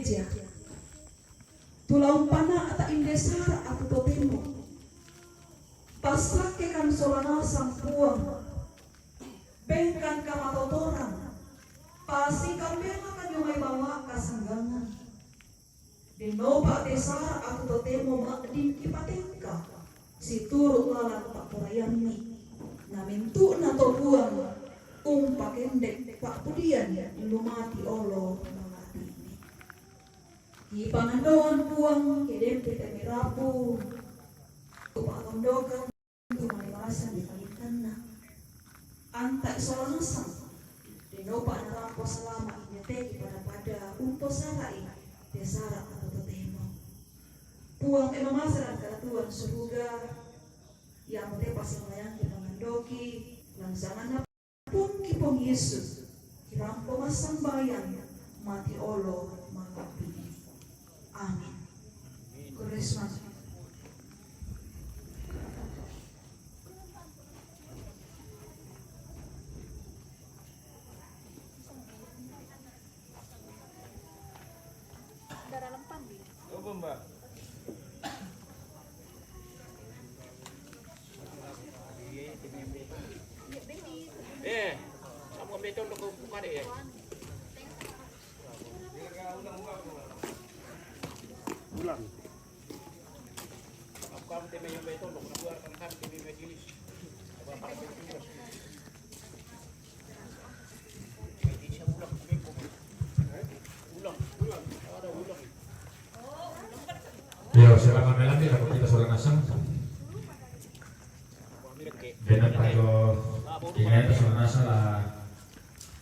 gereja. Tulau pana ata indesara aku totemo. Pasake kan solana sang puang. Bengkan kamatotoran. Pasi kambela kan yung may bawa kasanggangan. Dinoba desara aku totemo makdin ipatengka. Si turut lalang pak porayami. Namintu na to buang. Pakendek pak pudian lumati olo mangati. Ipangandoan buang kedempe kami rapu. Upakondokan tumay marasan di palitan na. Antak solanasang. Dinopa na rapo selama inyateki pada umpo sarai. Desara atau tetemo. Puang emamasaran kalatuan seruga. Yang tepas yang pangandoki. Langsangan na pung kipong Yesus. Kirang pumasang bayan. Mati olo mangapini. Amin. Christmas. Mbak. Kamu ambil contoh ke buka deh. Ulang. Kamu tema yang betul dong, keluarkan kami di majelis. Bapak itu. Yo, selamat malam ya, aku kita seorang asam. Dengan payo ingin seorang asam lah.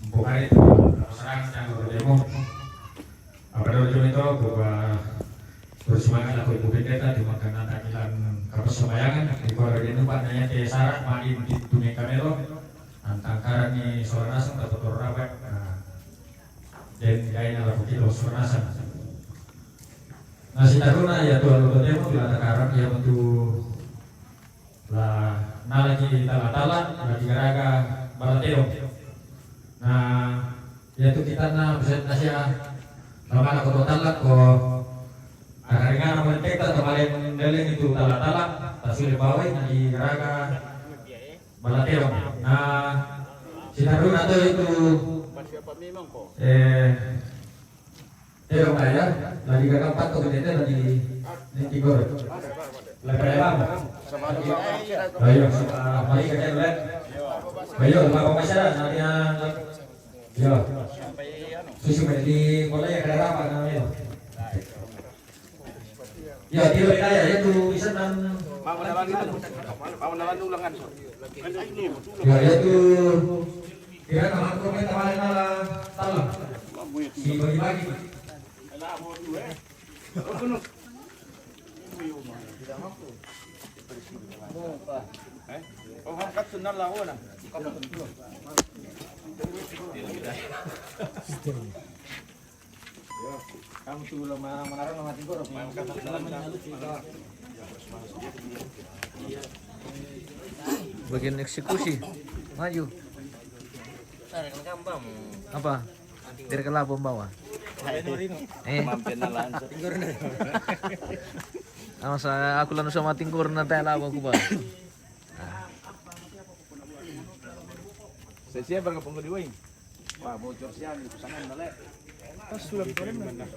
Bukan itu, serang yang berdemo. Apa dulu itu, buka bersemangat aku ibu pendeta di makanan tampilan kapas semayangan di koridor ini pak nanya ke syarat main di dunia kamero antangkaran ni seorang asam atau terrawat. Dan kayaknya lah begitu seorang asam. Nasi taruna ya tuan lupa demo bila takaran ya untuk lah nalagi tala-tala lagi garaga balateo. Nah ya tu kita na bisa nasya lama nak total ko akaringan naman tekta kemarin daling itu tala-tala tasul bawai lagi garaga balateo. Nah si taruna tu itu Pero kaya, lagi kakak tuh kita lagi di Tigor. Lagi apa? Ayo, mari kita lihat. Ayo, apa masalah? Nantinya, yo. Susu di mulai ada apa namanya? Ya, di wilayah itu bisa nan. Mau nalan ulangan. Ya, itu. Kira kamar kita malah talam. Si bagi-bagi. Oh, angkat sunnah lawan ah. Kamu tuh marah-marah sama Tigor, bagian eksekusi maju apa dari kelabon bawah masa aku lalu sama tingkur nanti labo aku bang Saya bergabung ke Diwaing. Wah, bocor siang di pesanan balik. Pas sudah goreng mana?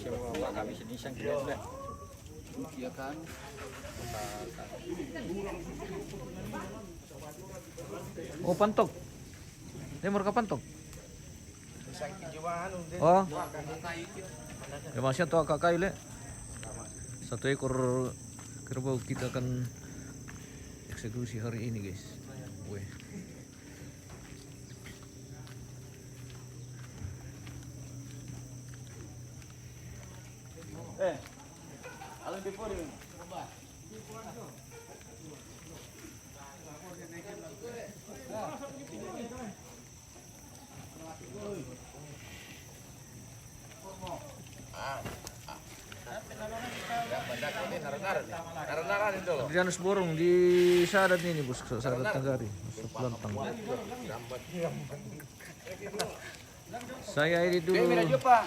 Siapa kami sini sang kira iya kan. oh pantok ini mereka pantok oh ya masih tuh kakak ile satu ekor kerbau kita akan eksekusi hari ini guys. Weh. Alam di pori. Janus Borong di Sadat ini bos, Sadat Negari, masuk Lantang. Saya ini dulu. Mira Jopa.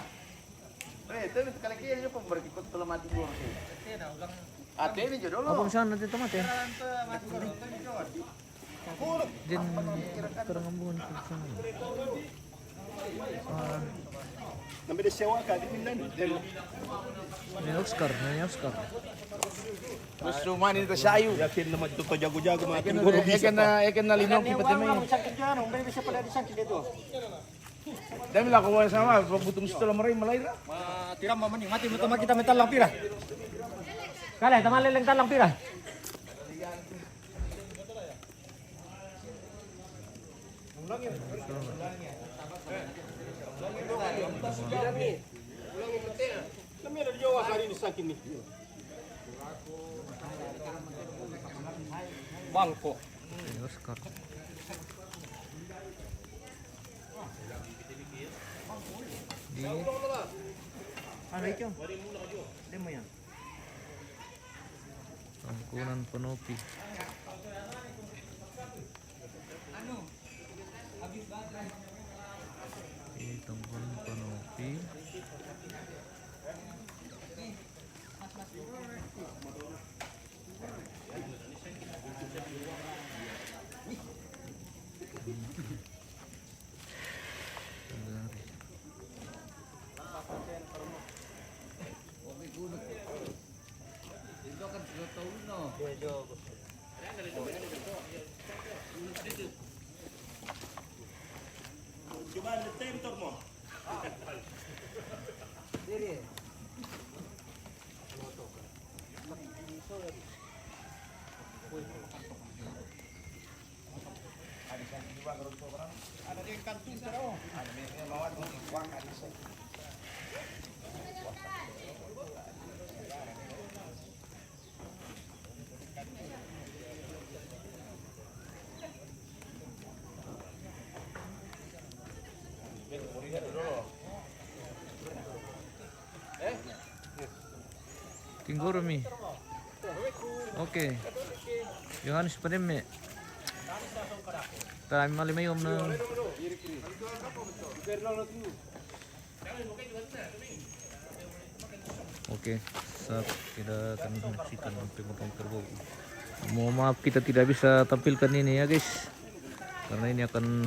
Itu kali kiri Jopa berikut telah mati dulu. Ate ini jodoh lo. Abang sana nanti tomat ya. Din terang ambon ke sana. Namanya sewa kali mindan. Ini Oscar. Terus rumah ini tersayu. Yakin nama itu jago-jago makin guru bisa. Yakin na linong kita temay. Sakit jano, may bisa pala disakit dito. Dami lah kawan sama, butung setelah merai malaira. Tiram mamani, mati mo kita metal lang pira. Kale, tamali lang talang pira. Kami ada di Jawa hari ini sakit nih. Bangko. Ini Oscar. Di Ano ito? Hindi mo yan. Tangkunan Penopi. Di Tangkunan Penopi. Tingguro mi. Oke. Yohanes Pademme. Kami malimayom na. Oke, saat kita akan menyaksikan pemotong kerbau. Mohon maaf kita tidak bisa tampilkan ini ya guys, karena ini akan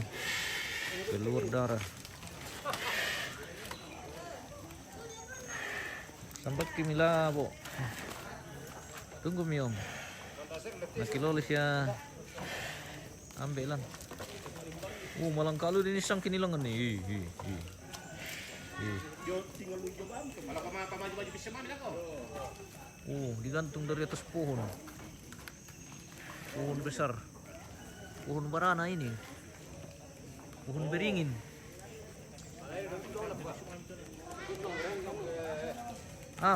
keluar darah. Sampai kimila po. Tunggu mi om. Nakilolis ya. Ambil lang. Malang kalo din isang kinilangan ni. Digantung dari atas pohon. Pohon besar. Pohon barana ini. Pohon beringin.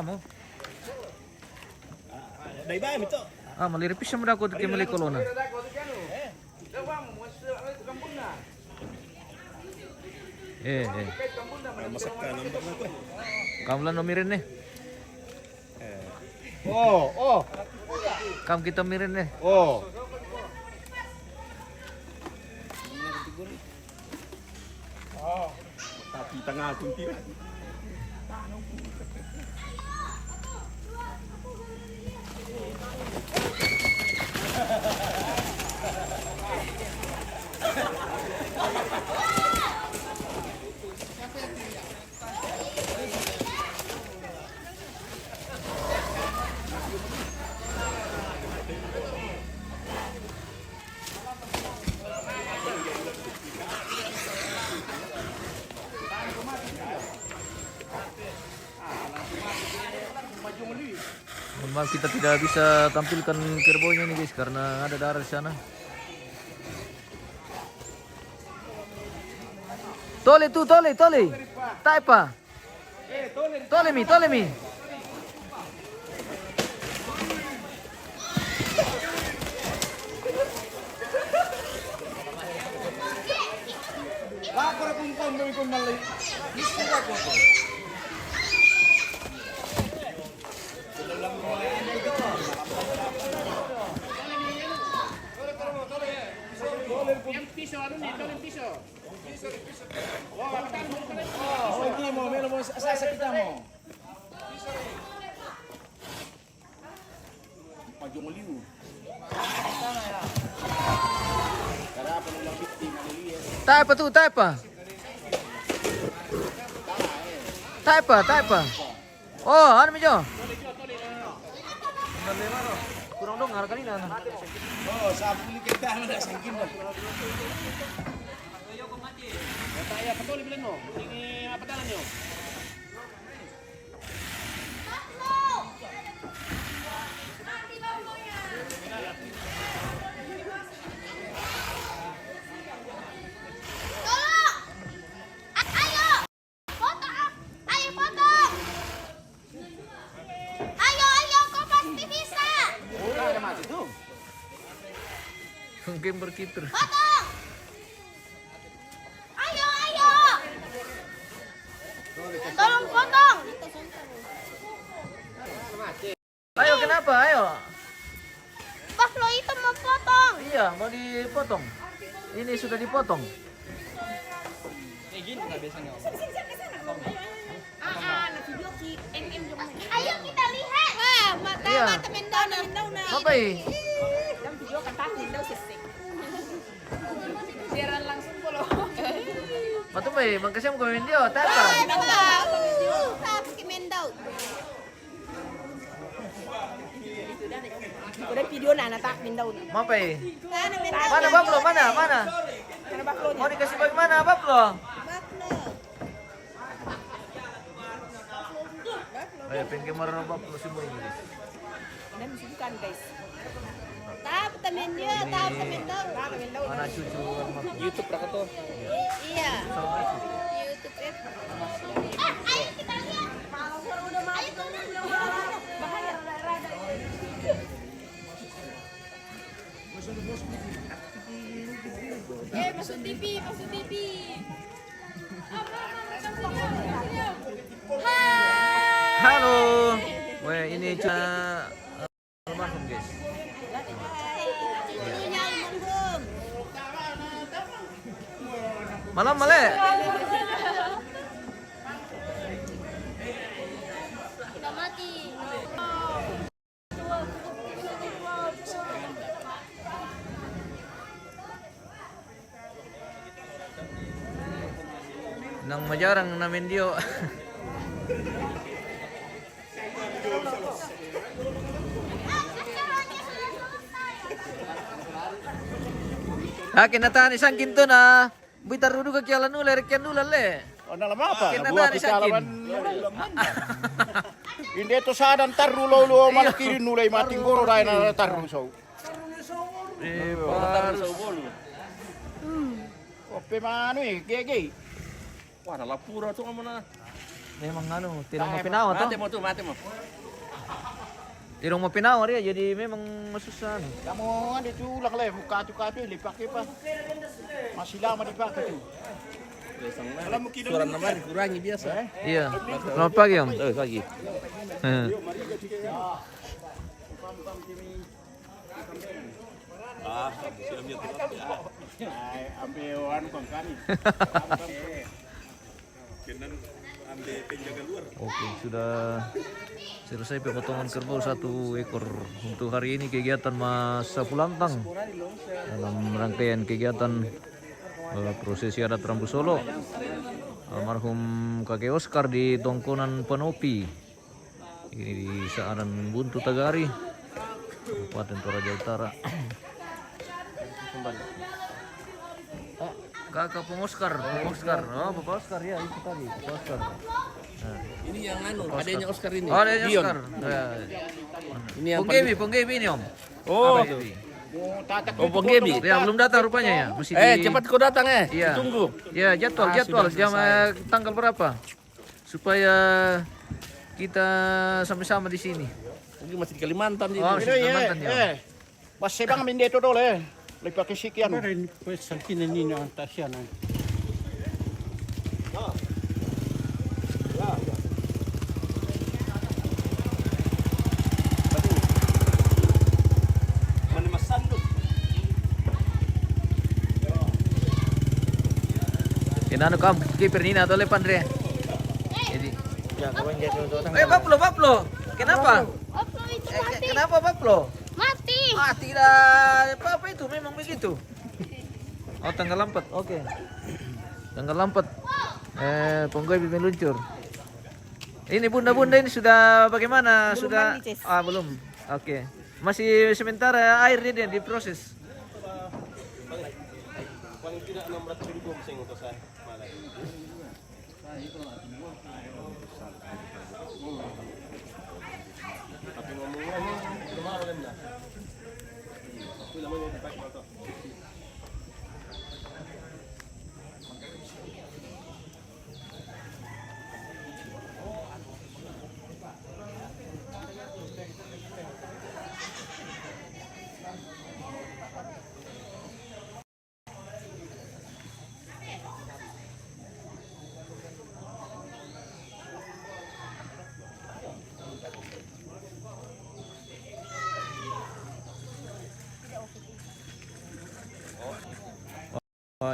Mo? Maliripis siya mo dako kay Malikolona. Kamlan nomirin eh. Kam kita mirin eh. Tapi tengah kuntir. Maaf kita tidak bisa tampilkan kerbaunya nih guys karena ada darah di sana. Tole. Taipa. Tole mi. Yang piso ano nito, yung piso. Oh, hindi mo, meron mo sasakita mo. Pagumuliw. Karapan ng lang 50 maliliit. Tayo pa to, tayo pa. Tayo pa. Oh, ano medyo? Kurang dong, harga kanina. Oh, sabi ni kita na sangkin mo. Kaya patuloy bilan mo. Ini mapadalan niyo. Ang game berkiper. Tolong potong. Ayo, kenapa? Ayo. Pas lo itu mau potong. Iya, mau dipotong. Ini sudah dipotong. Ayo kita lihat. Wah, mata Iya. mata mendau na. Apa ini? Siaran langsung polo. Matu ba eh? Magkasya mo gawin diyo. Tata. Tapos kimendau. Udah video na natak mindaw na. Mapa eh? Sana mendau. Mana Bablo? Mana? Kana baklo Mau dikasih bagaimana Bablo? Baklo. Ayo, pengen kemarin Bablo semua ini. Dan subukan guys. Tapos tamen dia, tapos mendau. Mana cucu YouTube ra ka to. Iya. YouTube ya. Ayo kita lihat. Ayo turun. Bahaya rada. Masuk TV. Halo. Wah, ini cuma almarhum guys. Cucunya almarhum. Malam male. Udah mati. Nang majarang namin diyo. Kinatahan isang kinto na buitar rudu ka kialan nula rekyan nula le. O nalam apa? Kinatahan Buat isang kin. ikalaman. Hindi to sadan tarulo malkirin nulay mating goro dai na tarun so. Ope mano eh, gege. Wah, nalapura tuh kamu na. Memang anu, tirong mapinawa to. Mate mo. Tirong mapinawa rin, jadi memang masusah. Kamu ada tulak le, muka tu lipak pa. Masih lama dipakai tu. Suara naman kurangi biasa. Iya. Selamat pagi Om. Pagi. Ay, ambil anu kong kami. Oke, sudah selesai pemotongan kerbau 1 ekor untuk hari ini kegiatan Masa Pulantang dalam rangkaian kegiatan prosesi adat Rambu Solo almarhum kakek Oscar di Tongkonan Panopi ini di Saaran Buntu Tagari Kabupaten Toraja Utara. Kakak Pung Oscar. Oh, Bapak Oscar ya, itu tadi, Bapak Oscar. Nah. Ini yang anu, adanya Oscar ini. Oh, adanya Dion. Oscar. Ya. Ini yang Pung Gaby ini Om. Oh. Apa Gaby? Oh, Bang Gaby. Ya, belum datang rupanya ya. Masih Cepat kau datang Iya. Tunggu. Ya, jadwal sudah jam selesai. tanggal berapa? Supaya kita sama-sama di sini. Mungkin masih di Kalimantan ini. Oh, Ini Kalimantan ya. Mas sebang minde to dole. Lipak kisikian. Kemarin pues salkin ini na Tasya na. Inano kam kiper Nina atau Lepandre? Jadi. Ya, kawan dia tu Bablo. Kenapa? Oplo itu mati. Kenapa Bablo? Mati. Ah, tidak apa itu memang begitu. Oh, tanggal 4. Oke. Tanggal 4. Ponggoy meluncur. Ini bunda-bunda ini sudah bagaimana? Belum Sudah mandi, Cis. belum. Oke. Masih sementara air dia diproses. Paling tidak 600.000 mesin untuk saya. Tapi ngomong-ngomong, kemarin dah. Aku lamanya dipakai motor.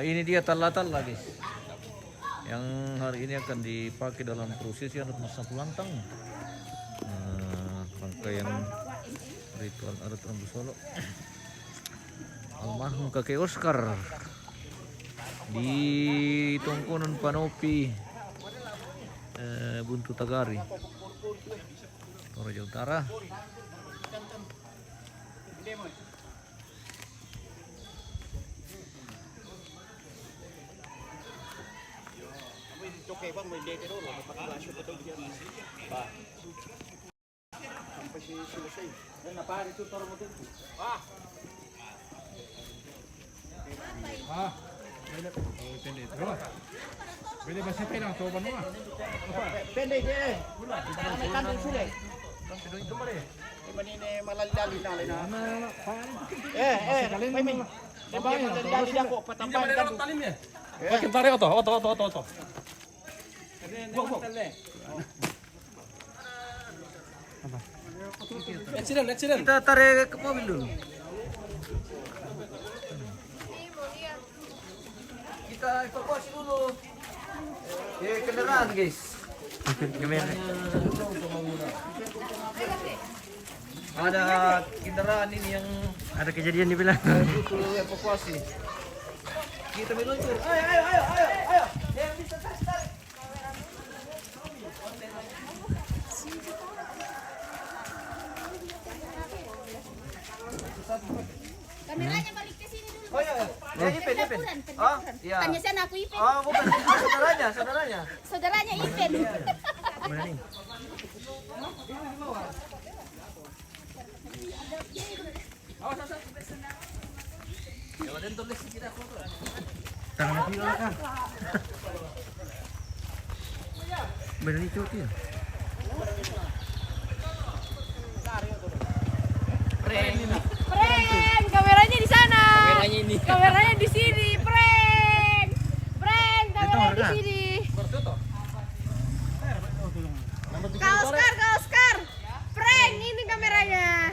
Ini dia tala-tala guys. Yang hari ini akan dipakai dalam prosesi adat masa pulantang. Rangkaian ritual adat Rambu Solo. Almarhum kakek Oscar di Tongkonan Panopi Buntu Tagari, Toraja Utara. Pwede ba siya lang? Toba mo ah. Pendek dia. May kandung sulit. Ini malalali na lina. May min. Babae malalali ako patampan kandung. Pakai tarik oto. Kita tarik ke mobil dulu. Kita evakuasi dulu. Kendaraan guys. Ada kendaraan ini yang ada kejadian di belakang. Butuh evakuasi. Kita meluncur. Ayo. Yang bisa tarik. Kameranya balik ke sini dulu. Oh iya. Ya, Ipin. Oh, iya. Tanya sana aku Ipin. Oh, bukan saudaranya. Saudaranya Ipin. Mana nih? Tangan kiri kan. Benar itu ya. Prank, kameranya di sana. Kameranya di sini, prank. Kameranya di sini. Kak Oscar. Prank, ini kameranya.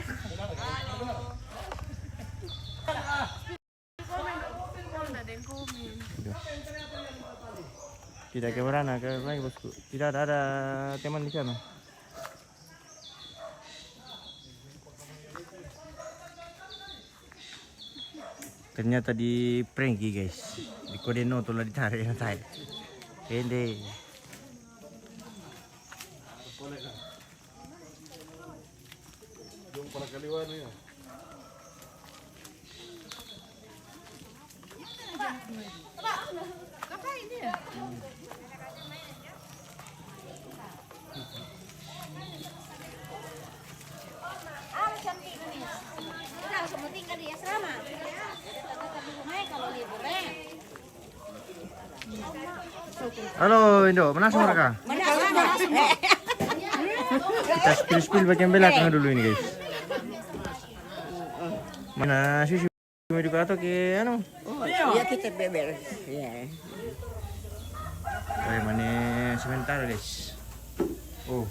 Tidak ke mana lagi bosku. Tidak ada teman di sana. Ternyata di prank guys. Di kode no tuh ditarik tarik. Pendek. Ngapain dia? Cantik nih. Kita langsung tinggal di asrama. Tetap di rumah kalau liburnya. Halo Indo, mana mereka? Kita spill bagian belakang dulu ini guys. Mana susu edukator ke anu? Iya kita beber. Iya. Oke, mana sebentar guys. Oh.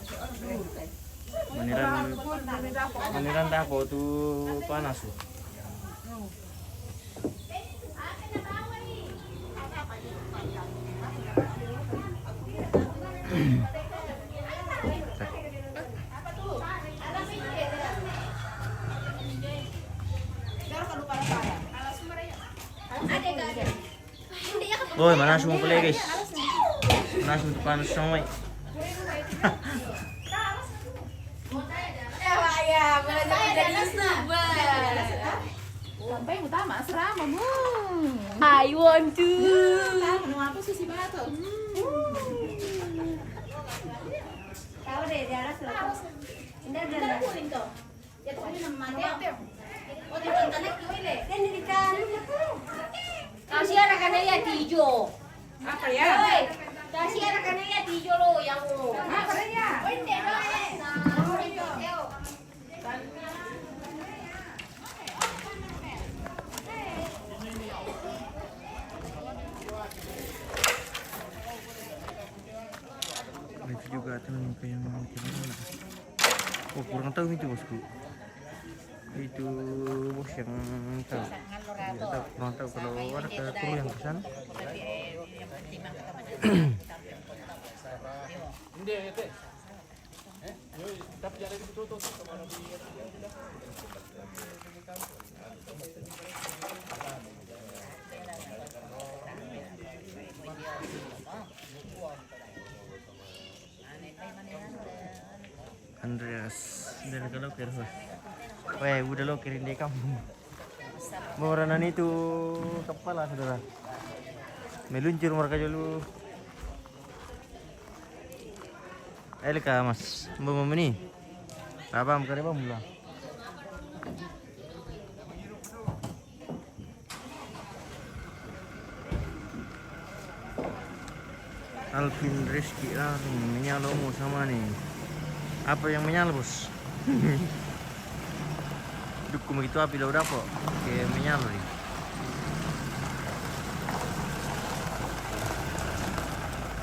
Maniran dapo tuh panas tuh. Boy, mana semua pula guys? Mana semua panas semua. Sampai yang utama asrama I want to. Apa susi batu? Tahu deh di atas lah. Ini dia itu. Ya tuh ini nama dia. Oh di tanah kiri deh. Kan di kanan. Kasih anak-anak ya tijo. Apa ya? Kasih anak-anak ya tijo lo yang lo. Apa ya? Ini Itu juga teman yang gimana? Oh kurang tahu itu bosku. Itu bos yang tahu. Tidak tahu, kurang tahu kalau ada kru yang pesan. Andreas dan kalau kira weh udah lo kirim di kampung Moranan itu kepala saudara meluncur mereka dulu Elka mas mbak ini apa kare bang mula Alvin Rizky menyala mau sama nih. Apa yang menyala bos? Dukung begitu api udah kok kayak menyala nih.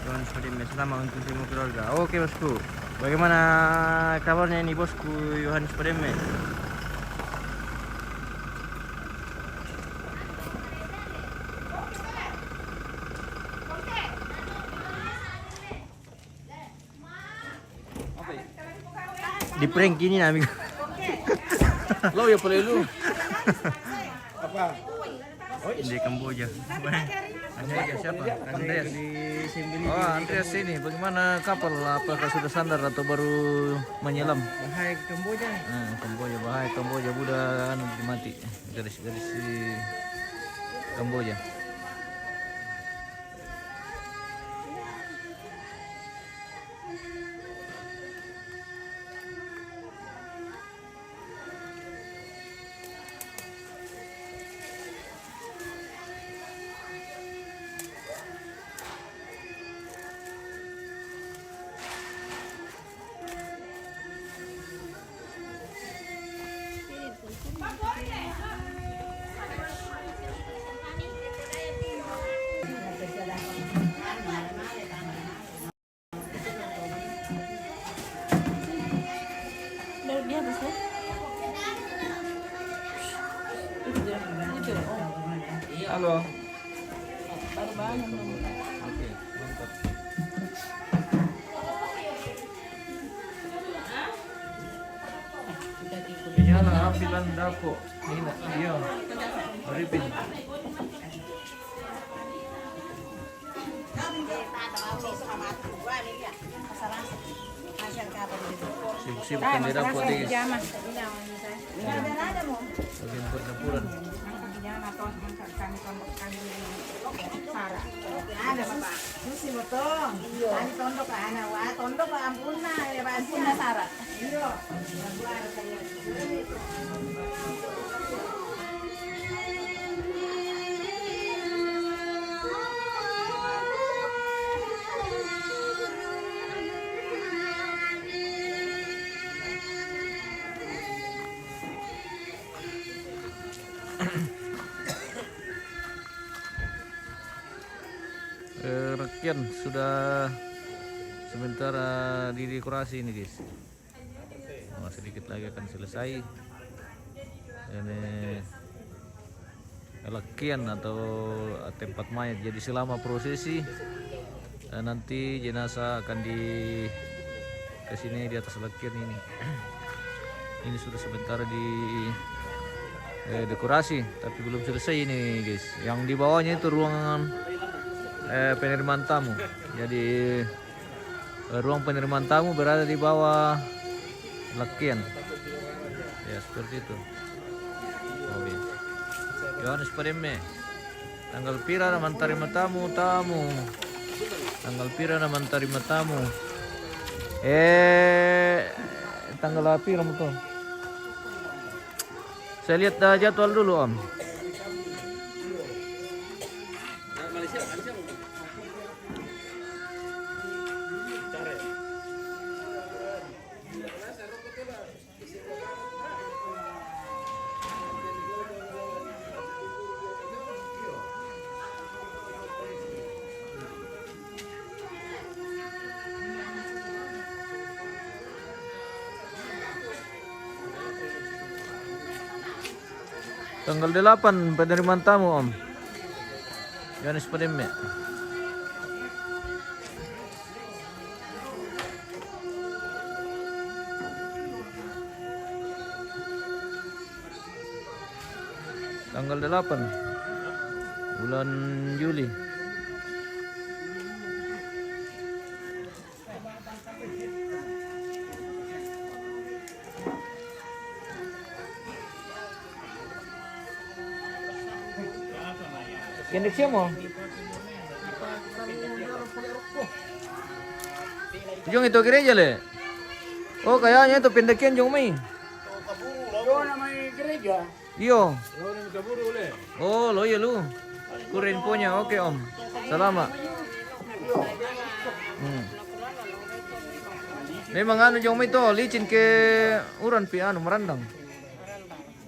Jangan sedih selama untuk semua keluarga. Oke bosku, bagaimana kabarnya ini bosku Yohanes Pademe? Di prank gini amigo. Lo ya boleh lu. Apa? Di Kamboja. Andreas siapa? Andreas Di sini. Oh, Andreas ini bagaimana kapal? Apakah sudah sandar atau baru menyelam? Bahaya ke Kamboja. Kamboja bahaya, Kamboja budak mati. Garis-garis di Kamboja. Halo. Oke, mantap. Nyala api landako. Ini dia. Ripin. Sibuk-sibuk kan di dapur guys. Bagian pertempuran. ada Bapak. Susi motong. Tani tondok ka ana wa tondok ka ampuna ya ampuna Sara. Iyo. Rekian sudah sementara didekorasi ini guys. Sedikit lagi akan selesai. Ini rekian atau tempat mayat. Jadi selama prosesi nanti jenazah akan di kesini di atas lakian ini. Ini sudah sebentar di dekorasi, tapi belum selesai ini guys. Yang di bawahnya itu ruangan penerimaan tamu. Jadi ruang penerimaan tamu berada di bawah lakian. Ya seperti itu. Oke. Yohanes Pademme. Tanggal pira na mantarima tamu. Tanggal pira na mantarima tamu. Tanggal pira mo to? Saya lihat jadwal dulu Om. Tanggal 8 penerimaan tamu Om. Yohanes Pademme. Tanggal 8 bulan Juli. Kendek siya mo? Yung itu gereja le? Oh kayaknya itu pendekian yung may. Iyo. Oh lo ya lu. Kurin punya oke Om. Salamat. Memang anu yung may to licin ke uran pi anu merandang.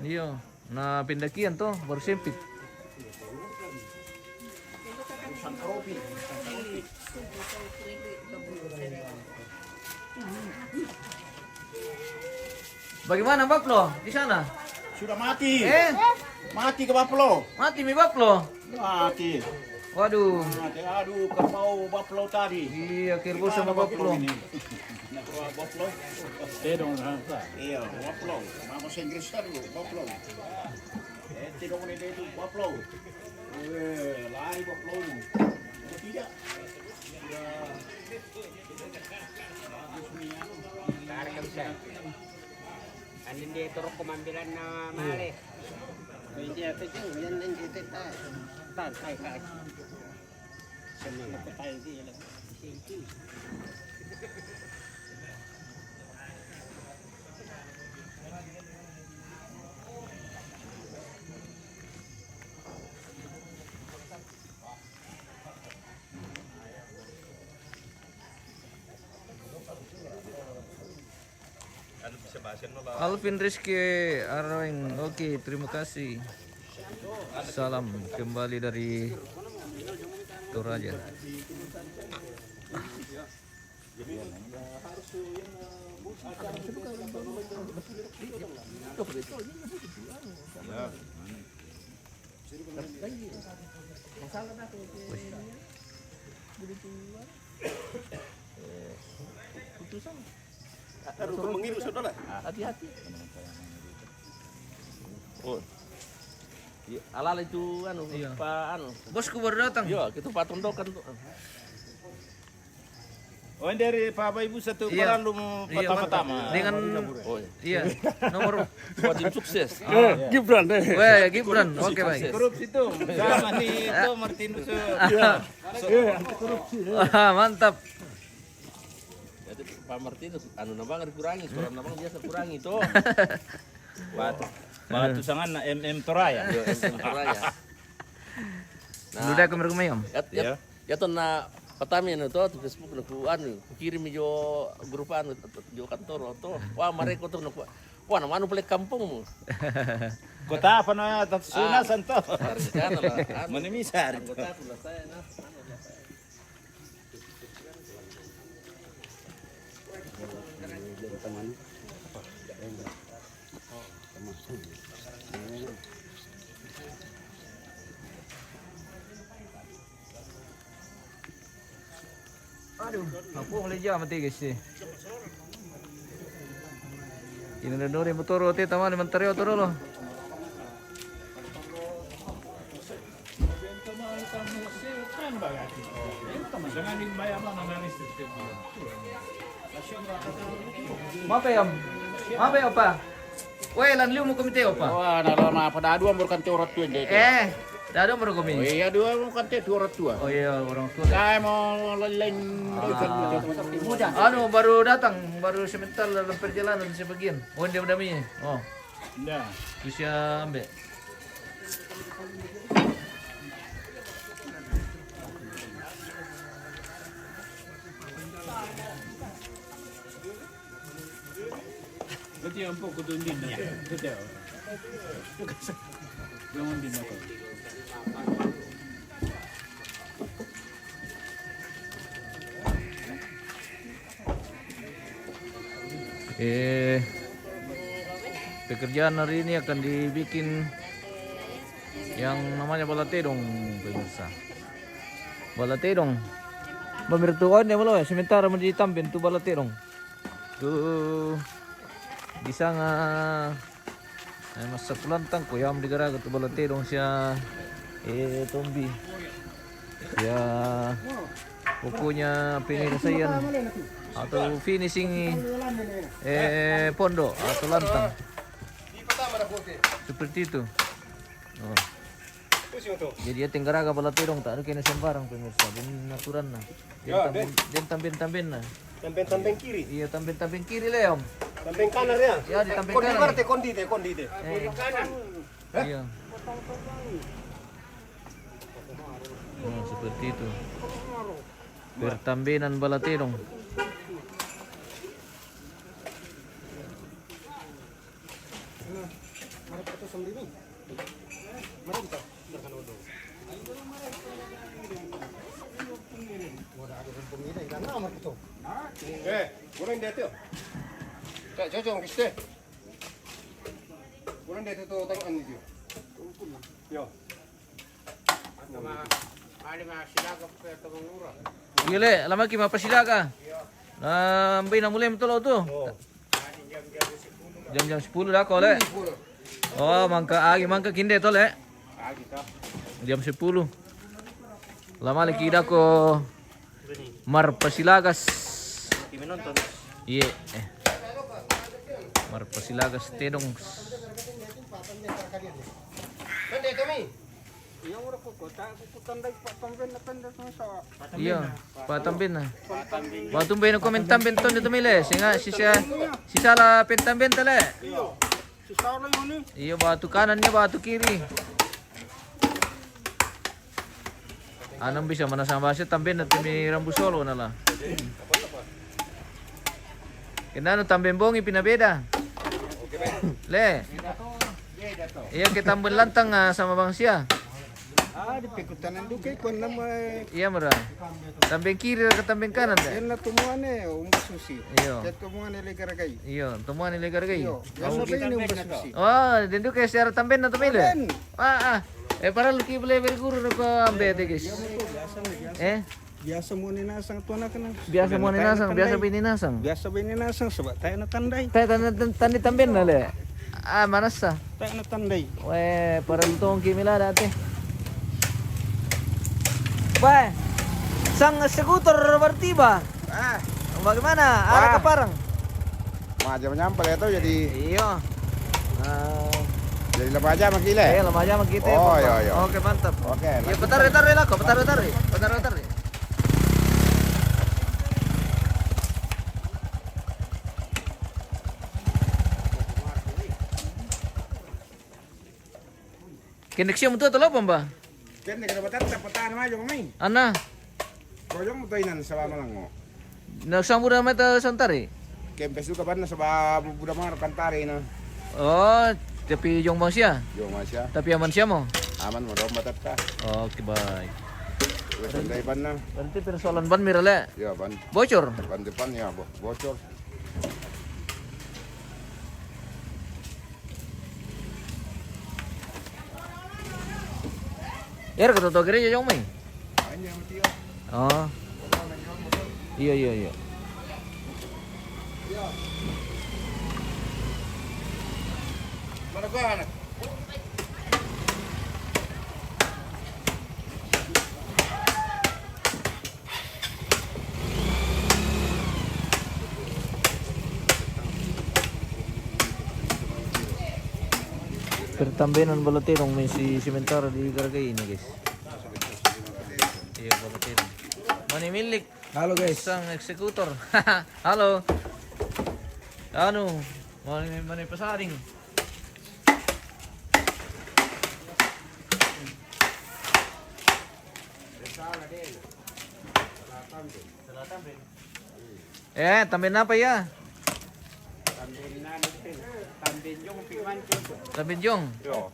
Iyo. Nah pendekian to baru sempit. Bagaimana Baplo di sana? Sudah mati. Mati ke Baplo. Mati mi Baplo. Mati. Waduh. Mati. Aduh, kerbau Baplo tadi. Iya, kerbau sama Baplo. Baplo. Iya, Baplo. Nama Inggris tadi Baplo. Tidak boleh itu Baplo. Lari Baplo. Tidak. Andin dia turun komambilan na mali. Kaya itu yan ang kita tay kay. Sini patay dia. Alvin Rizky Arweng, oke terima kasih. Salam kembali dari Toraja. Mengiru saudara. Hati-hati. Oh. Ya, alal itu anu, Iya. Pak anu. Bosku baru datang. Iya, kita patundokan tuh. Oh, dari Bapak Ibu satu Iya. peralum Iya, pertama. dengan Oh, iya nomor buat tim sukses. Gibran deh. Weh Gibran, oke baik. Korupsi itu. Sama nih itu Martinus. Mantap. Jadi Pak Martinus anu nabang dikurangi, suara nabang biasa kurangi tuh. Batu sangan na MM Toraya. Yo, ya. Lu dah kamera kumayam. Ya tuh na pertama itu tuh di Facebook aku anu kirim jo grup anu jo kantor tuh. Wah mereka tuh wah nama anu pelek kampungmu. Kota apa na Tatsuna santo. Kan lah. Menemisar. Kota tuh saya nah. Aduh, aku boleh jam mati guys sih. Ini ada dori motor roti taman menteri motor lo. Mape om, mape opa. Weh, lan liu mau komite opa. Wah, nalama pada dua bukan teorat tuh deh. Dah ada baru Oh komite. iya dua bukan teorat tua. Oh iya, orang tua. Saya mau lain Anu baru datang, baru sebentar dalam perjalanan sebagian. Oh, dia daminya. Oh, Dah. bisa ambil. Berarti yang pokok tu din na. Betul. Ganun din ako. Pekerjaan hari ini akan dibikin yang namanya balaterong, pemirsa. Balaterong. Pemirtuan ya malo, sementara menjadi tambin tu balaterong. Tu bisa nga masa pulantang ko yang digaraga tu balaterong siya tombi. Ya pokoknya penyelesaian atau finishing pondok atau lantang seperti itu. Oh. Jadi ya tenggaraga balaterong tak ada kena sembarang pemirsa, dan aturan nah. Dan tambin na. Tamping kiri. Iya tambin kiri le om. Tamping kanan ya. Ya di tambin kanan. Kondi te. Kanan. Iya. Oh, seperti itu. Pertambinan balaterong. Kurang dia tu. Tak cocok kita. Kurang dia tu tangan ni dia. Yo. Nama ada masih agak ketemu murah. Gile, lama ki mapasila ka. Mbay na mulai betul tu. Jam-jam 10 dah kau le. Oh, mangka kinde tu le. Jam 10. Lama lagi dah ko Marpasilagas. Iya. Marpasilagas Tedong. Nanti kami. Iya, patambin na. Batumbay na komentan benton dito mile. Singa sisa la pentamben tale. Iya, batu kanan niya, batu kiri. Anong bisa manasama siya tambin at may rambusolo na la. Kinano tambin bongi pinabeda. Le. Iya kita tambin lantang sama bang siya. Di pikutan ng dukay ko nama Iya mera. Tambin kiri ke tambin kanan deh. yan na tumuan umbas susi. Iyo. Kat tumuan ligaragay. Iya, temuan ini gargai. Yan na ba yun umbas susi? Oh, dindu kayak secara tambin na tumile. Para luki boleh berguru na ko ambete guys. Biasa mo ninasang tuwa na ka na. Biasa mo ninasang, biasa bininasang. Biasa ba ninasang sabak tayo na tanday. Tayo tandi tambin na le. Manas sa. Tayo na tanday. Weh, para lutong kimila dati. Weh, sang skuter bertiba. Bagaimana? Arah ke Parang? Macam nyampe itu jadi Iya. jadi lepas aja makile. Iya, lama aja kita. Oh, iya. Oke, mantap. Oke. Ya, bentar lah kok, bentar. Koneksi mo to talo pa ba? Kan negara batat dapetan mah jong main. Ana, Kojong mutainan sa lang mo. nagsambura mata santari. Kempes juga ban sa budak mga kantari na. Oh, tapi jong bang siya. Yo masya. Tapi aman siya mo. Aman mo rom batat ka. Oke, baik. Wes ndai ban na. Berarti persoalan ban mirale Ya ban. bocor. Ban depan ya bocor. Ya, ketua gereja jong mai. Hanya mati. Oh, Iya iya iya. Mana gua anak? Pertambenan Balaterong may si Sementara di Garagay ini guys. Iya Balaterong. Manimilik. Halo guys. Isang eksekutor. Halo. Ano? Mani pasaring. Tambahin apa ya? Tambin yung. Yo.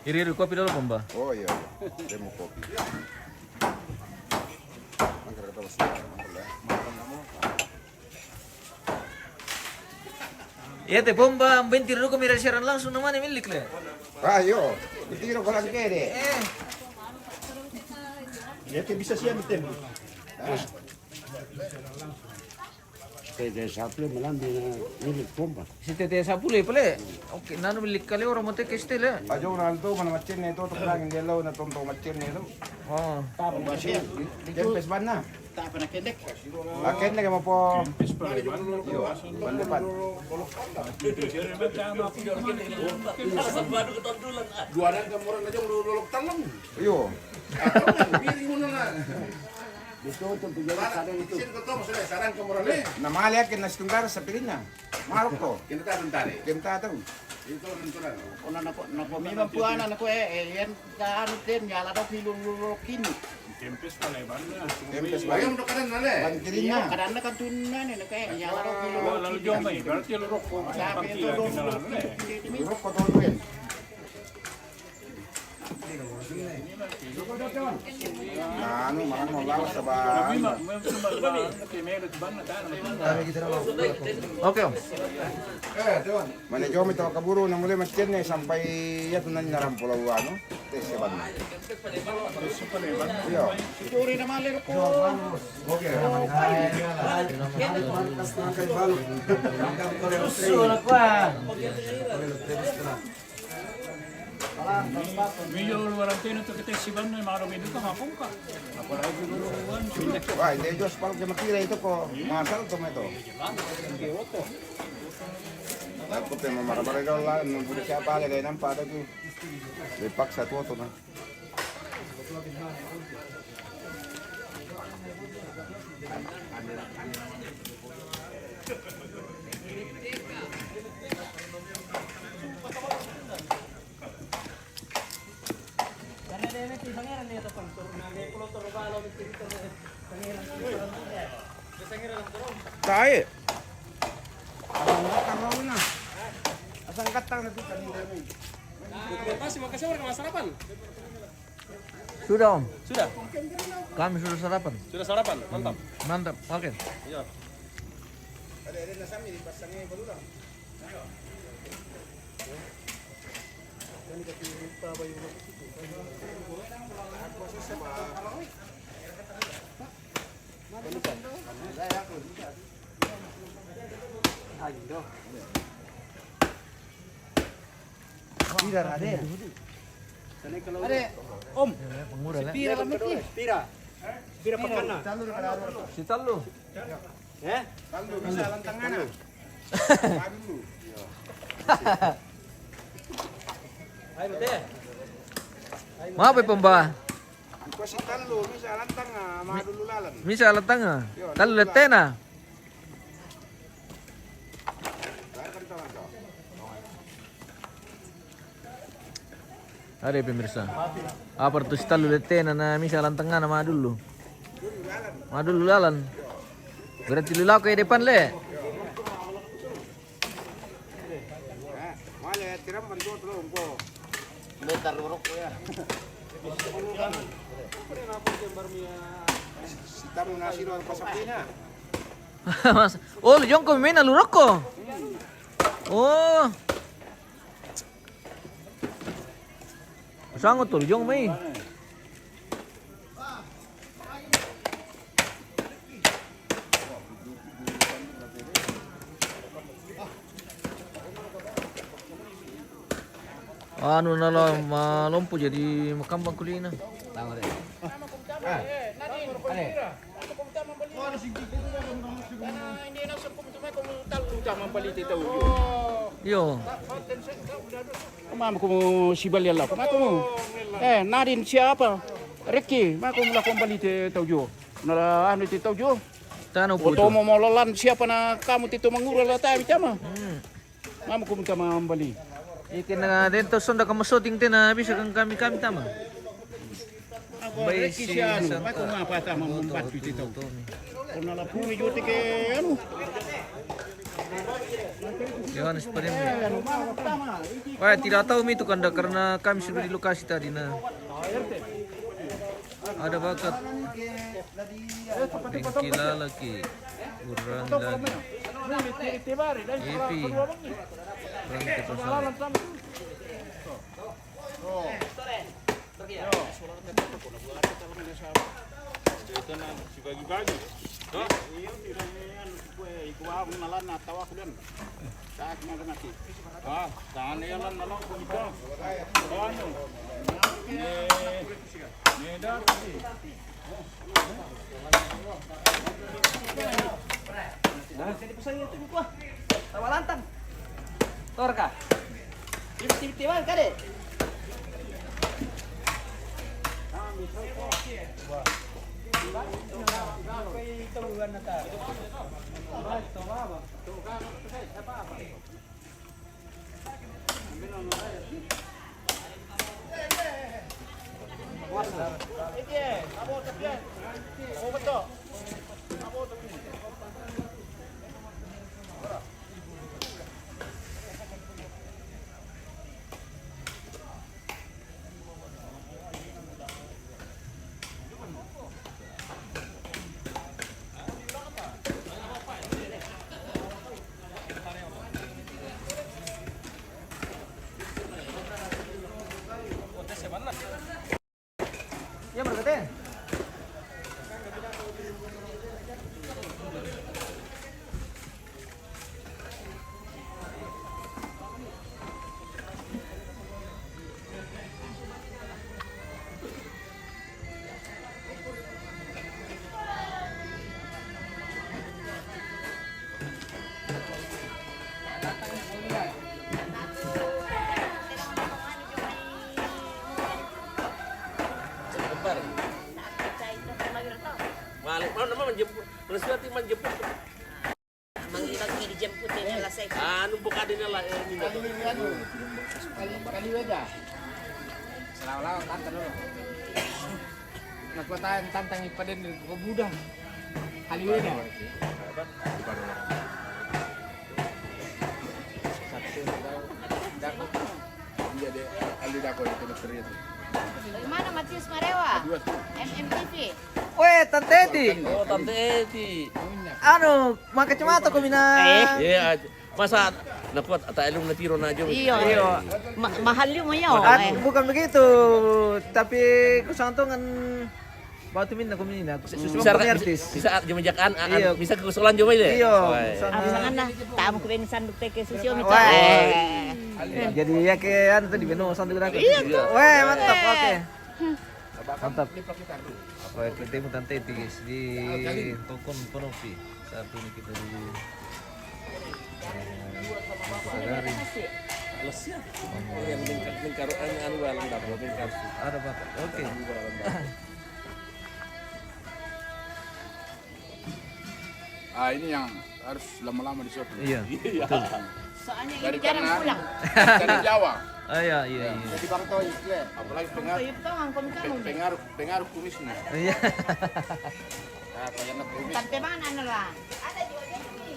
Iri kopi dulu Pemba. Oh iya, saya mau kopi. Angker kata bos. Iya teh Pemba, bentir dulu kami siaran langsung namanya milik le. Ayo, ditiro ko lang kere. Ya que bisa siya mitin. Tete Sapule malam milik pompa. Si Tete Sapule pala. Oke, nano milik kali orang mo teke stile. Ajo Ronaldo mana macin ito to lang yellow na tonto macin nito. Oh. Tapos ba siya? Kempes ban na. Tak pernah kendek. Akin na mo po. Yo, bandepan. Jualan kamuran aja lululok talang. Yo. Piring mo na. Betul tuh tujuan kadang itu. Sin ko to mo sila sarang kamuran eh. Namali akin na setunggar sa Pilipinas. Marok to. Kinta tantare. Kenta to. Ito renturan. Ona nako minum puana nako yan kaanu ten nyala do pilululok kini. Kempes ba yung dokanan nale. Pantirin Iya, na. kadang kan tunan ni nako nyala do pilululok. Lalu jomay, berarti lurok ko. Sabi itu Buruk ko to rin. Na ano, mga malawas sa bahay. Oke Om. Mana jauh itu kaburu na muli masjid ni sampai ya tunan naram pulau ano. Tes seban. Iya. Curi na malir ko. Oke. Sudah kuat. Medyo warantino to kita siban na makarami dito hapon ka. Apalagi luluwan. Wah, hindi Diyos parang makira ito ko. Masal to ito. Ako pe mamarabaragaw lang nung pudi siya pala kay nang pada ko. Lepak sa tuto na. Tayo. Ang katang na. Asang katang na dito kanina mo. Sudah Om. Sudah. Kami sudah sarapan. Sudah sarapan, mantap. Mantap. Oke. Iya. Ada na sami di pasangnya baru lang. Tidak ada. Ade, Om. Pengmurah lah. Pira lamit ni. Pira. Pira pakana. Si Talu. Eh? Kalau bisa lantang ana. Dulu. Maaf ya pemba. Kasi talo, misa lantang madululalan. Misa latang ah. Tal letena. Ada pemirsa. Apa tuh tal letena na misa lantang na madulu. Madulu lalan. Berarti lulaw kayak depan le. Male, tiram bantu tulong ko. Bentar luruk ya. Kita mau ngasih doang pasapina. Mas, oh lujong ko main alurok ko. Oh. Sangot tuh lujong may. Anu nalo malompo jadi makambang kulina. Tama rin. Yo. Mama ko si Balyala. Mako mo. Nadin siapa? Ricky, mako mo lakon balite tawjo. Na ano ti tawjo? Tano po Oto ito. mo mololan siapa na kamu tito mangura la tayo tama. Mama ko mo mambali. Ikin na dento sonda ka masoting tina bisa kang kami tama. Ricky siya ano, mako nga pa tama mambat tito. Kung nalapuni juti ke ano. Yohanes pa rin. Wah, tidak tahu itu kanda karena kami sudah di lokasi tadi nah. Ada bakat. Bengki lalaki. Kurang lagi. Epi. Kurang kita salah. Ito na si bagi-bagi. No? Iyo ikuha mo nalan na tawa ko din. Saat mo ganati. Saan yan lang nalang ko ito. Ano? Ne dati. Jadi pesan itu gua. Tawa lantang. Tor ka. Tiba-tiba ka deh. Ya berkata. Balik, mau nama menjemput, bersuati menjemput. Mangilang dijemput ini selesai. Anu buka dina lah ini. Kali weda. Selaw-law tantang dulu. Nakuatan tantang ipaden ko budang. Kali weda. Iya deh, kali dako itu dokter itu. Mana Matius Marewa? MMTV. Weh, Tante Eti. Oh, Tante Eti. Anu, maka kacamata ko mina. Iya, masa nakuat ilung na tiro na jom. Iya. Mahal yung mayo. Bukan begitu, tapi kusantungan batu minna ko minna. Bisa artis. bisa jumajakan, Iya. bisa kekusulan jomay deh. Iyo. Abisangan na. Tamo ko rin sandok teke susyo mi Weh. Jadi ya ke anu tadi beno sandu aku. Iya. Weh, mantap. Oke. Mantap. Apa ya ketemu Tante Eti guys di Tokon Penopi. Saat ini kita di Sagari. sih. Ada bapak. Oke. Ah ini yang harus lama-lama disuap. Iya. Soalnya Dari ini jarang kanan. pulang. Dari Jawa. Ah, iya. Jadi bang tahu itu apalagi pengaruh kumisnya. Iya. Nah, kayak anak kumis. Sampai mana lah? Ada juga di sini.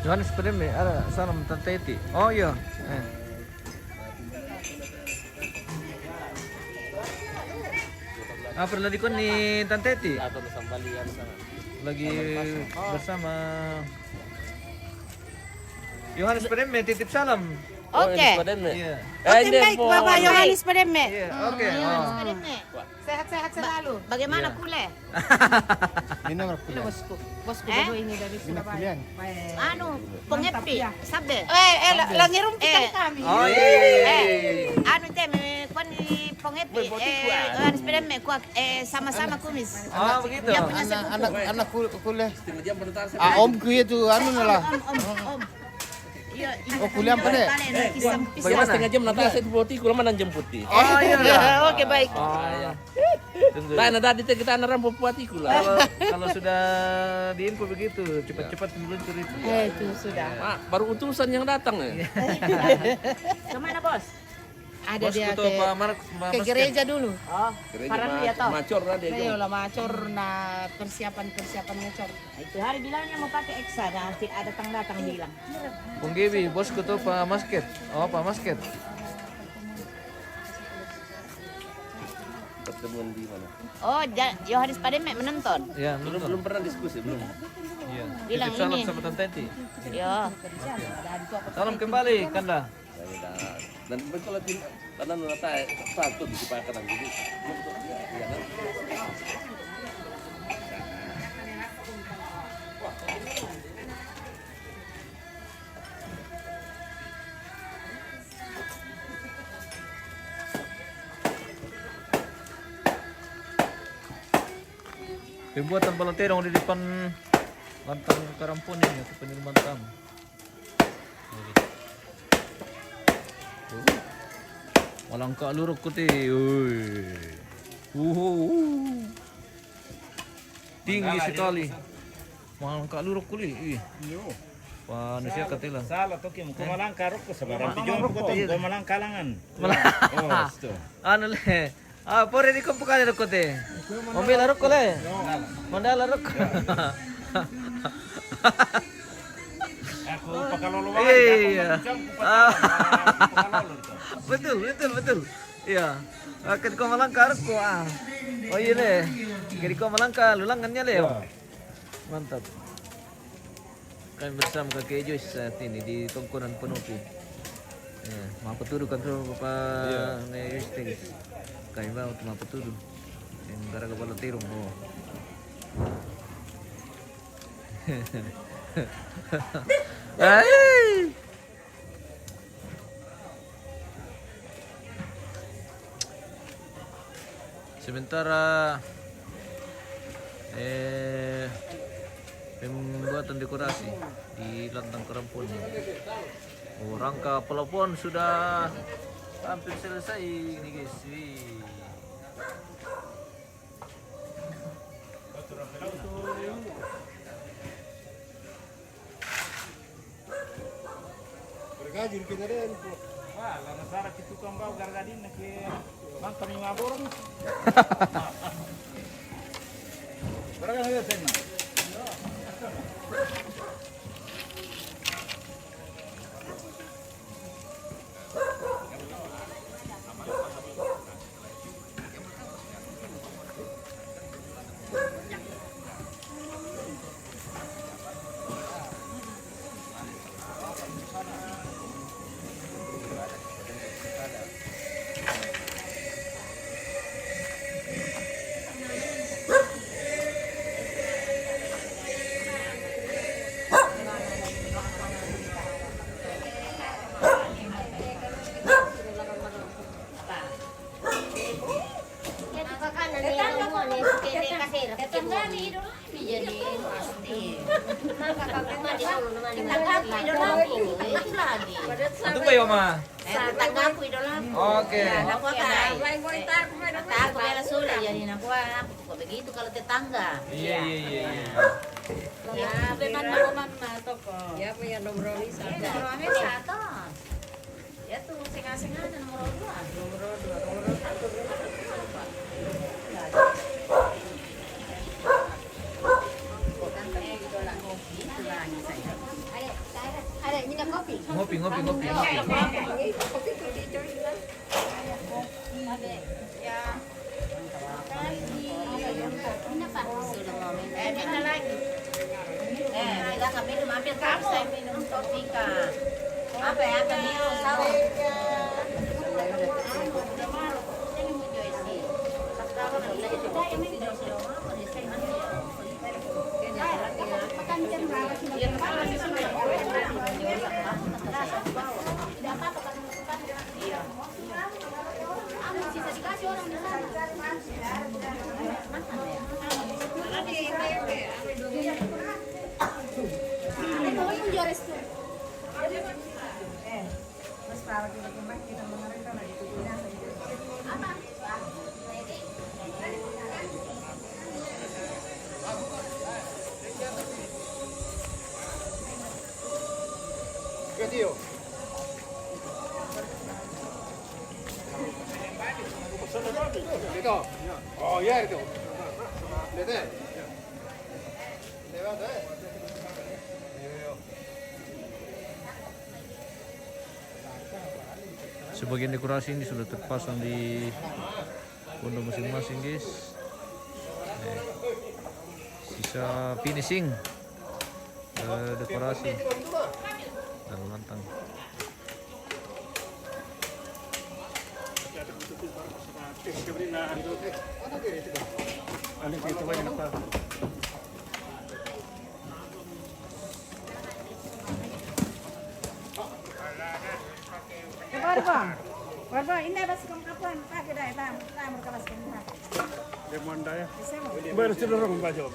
Johannes Pedeme ada sana Tante Eti. Oh iya. Pernah dikon ni Tante Eti? Lagi bersama Johannes Pedeme titip salam. Oke. Iya. Oke, baik Bapak Yohanes Pedeme. Iya, oke. Yohanes Pedeme. Sehat-sehat selalu. Bagaimana kule? Ini nomor kuliah. Bosku ini dari Surabaya. Anu, pengepi, sabe. Langirum kita kami. Oh iya. Anu teh kon pengepi, Yohanes Pedeme kuak sama-sama kumis. Oh begitu. Dia punya sepupu. Anak kuliah. Omku itu anu lah. Om. Iya, Oh, kuliah apa deh? Bagaimana? Setengah jam nanti saya putih, kurang mana jam putih. Oh iya. Oke, baik. Tunggu. Nah, tadi kita anak rampu putih lah. Kalau sudah diinfo begitu, cepat-cepat meluncur itu. Itu sudah. Ah, baru utusan yang datang ya. Kemana, Bos? Ada Bos dia kutu Pak Mark, ke gereja dulu. Oh, parang dia tahu. Macor lah dia. Ayo lah macor na persiapan macor. Itu hari bilangnya mau pakai eksa nanti ada datang bilang. Bung Gibi, bos kutu Pak Masket. Oh, Pak Masket. Pertemuan di mana? Oh, Yohanes Pedeme menonton. Ya, Belum pernah diskusi, belum. Iya. Bilang Titip salam ini. sama Tante Eti. Ya. Salam kembali, Kanda. Dan kalau karena nata satu dipakai jadi ya kan. Pembuatan balonterong di depan lantang Karampon ini atau pengiriman tamu. Malangka luruk ko ti. Tinggi sekali. Malangka luruk ko li. Paano siya katila? Salah tuh kim kumalangka rok ko sa barang tijon ko to kumalangkalangan. Ano le? Pore di ko pukali rok ko ti. Mobil rok ko le. Mandala rok. Aku pakaluluan. Iya. Betul. Iya. Akan ko malangka rok ko Oh iya le. Kiri ko malangka lulangannya le. Mantap. Kami bersama Kakek Joyce saat ini di Tongkonan Penopi. Ya, mapetudu kan tuh Bapak Joyce. Kami mau untuk mapetudu. Yang gara kepala tirung. Oh. Hai. Sementara pembuatan dekorasi di lantang Karampon. Rangka pelopon sudah hampir selesai ini guys. Bergajir kita deh. Wah, lama sara kita tukang bau gargadin na ke bang kami ngaborong. Berapa ya sen? Tanggaku idolaku, itu lagi. Itu ba yung ma? Tanggaku idolaku. Oke. Nakuha kay. Tago bela sulit jadi nakuha kok begitu kalau tetangga. Iya. Ya, beman naman na to ko. Ya, punya nomor bisa. Nomor satu. Ya tuh singa-singa ada nomor 2. Nomor 1. Ada minum kopi. Ngopi. Ya. Ini Pak, sudah mau minum. Minta lagi. Kita nggak minum, ambil kamu. Saya minum topika. Apa ya? Apa minum? Tahu? Oh ya itu. Lihat. Sebagian dekorasi ini sudah terpasang di pondok masing-masing, guys. Sisa finishing dekorasi dan lantang. Warba, ini ada sekam kapan? Tak kedai, tak berkelas kemana? Demanda ya. Baru cenderung membaca.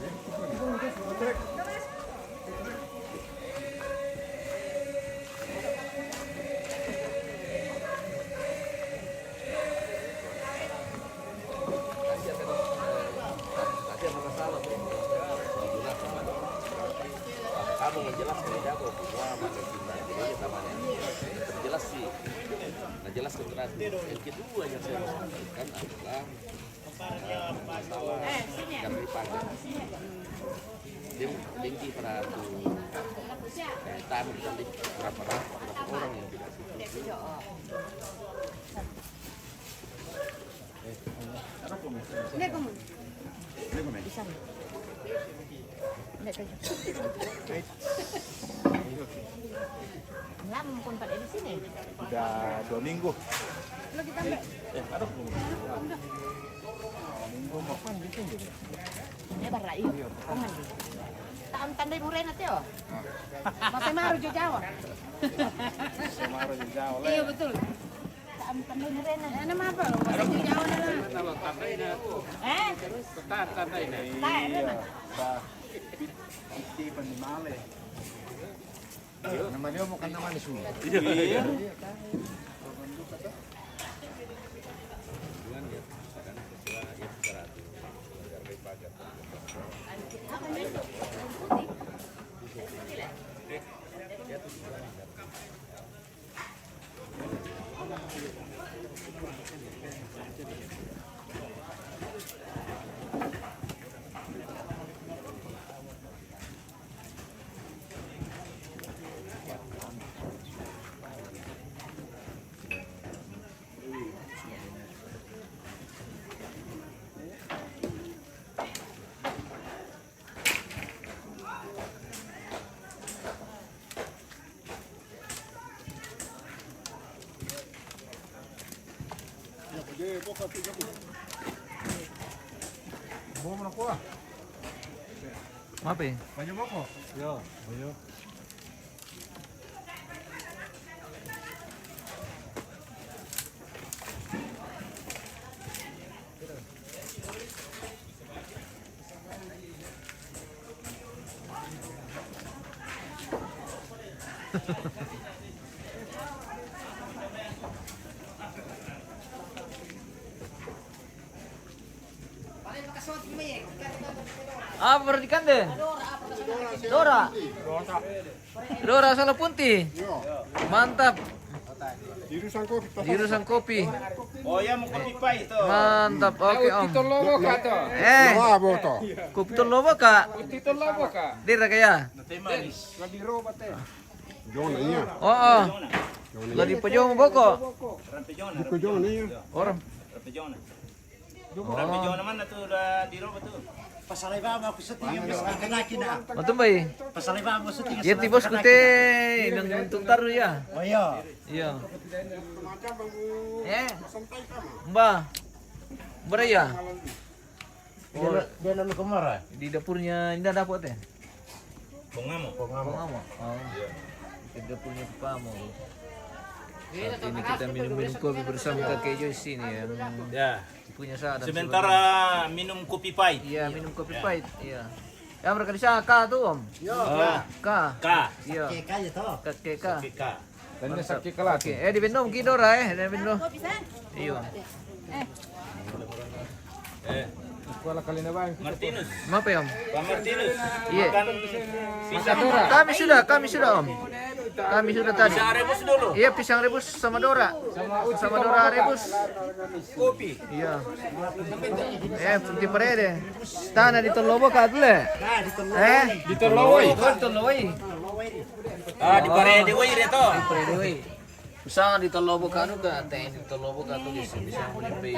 Kamu menjelaskan jago semua maka kita jadi namanya jelas sih nggak jelas kebenaran. Yang kedua yang saya mau sampaikan adalah masalah kami pajak tinggi pada tamu kita berapa orang yang tidak setuju. Lama pun pada di sini. Udah 2 minggu. Lo kita mbak. Aduh. Ini barai. Oman. Tahan tandai murai nanti yo. Masih maru jo Jawa. Semaru di Jawa. Iya betul. Tahan tandai murai nanti. Nama apa? Masih jo Jawa lah. Kalau tandai na. Terus. Tandai na. Iya. Iti panimale. Nama dia bukan nama di sini. Iya. Mau mana Apa ya? Banyak boko. Ya, banyak. Apa perdikan deh? Dora. Dora salah punti. Mantap. Jurusan kopi. Oh ya mau kopi pai itu. Mantap. Oke Om. Lobo ka to. Kopi to lobo kak. Tito lobo ka. Dira kaya. Labiro bate. Oh. Lagi pejong boko. Rampejona. Orang. Rampejona. Rampejona mana tuh udah di roba tuh. Pasalay ba ako sa tingin mas kanaki na. Mantap bay. Pasalay ba ako sa tingin. Ya tibos kute nang untuk taruh ya. Oh iya. Iya. Mbak. Mbak ya. Dia lalu kemana? Di dapurnya Indah dapat ya. Pongamo. Pengamo. Oh. Di dapurnya Pamo. Saat ini kita minum kopi bersama kakek Joyce ini yang Ya. punya saya dan Sementara minum kopi pahit. iya minum kopi pahit. Iya. Ya mereka di sana K tuh Om. K. K. Iya. Kaya to. Kakek K. K. Dan sakit kelas. Oke, di Bendom Kidora di Bendom. Iya. Martinus. Apa ya Om? Pak Martinus. Iya. Pisang Kami sudah Om. Kami sudah tadi. Pisang rebus dulu. Iya pisang rebus sama Dora. Sama Dora rebus. Kopi. Iya. Putih perede. Tanah di Tolobo ka dulu. Di Tolowoi. Ah di Parede woi reto. Perede woi. Usang di Tolobo ka nu ka teh di Tolobo ka tuh bisa menyampai.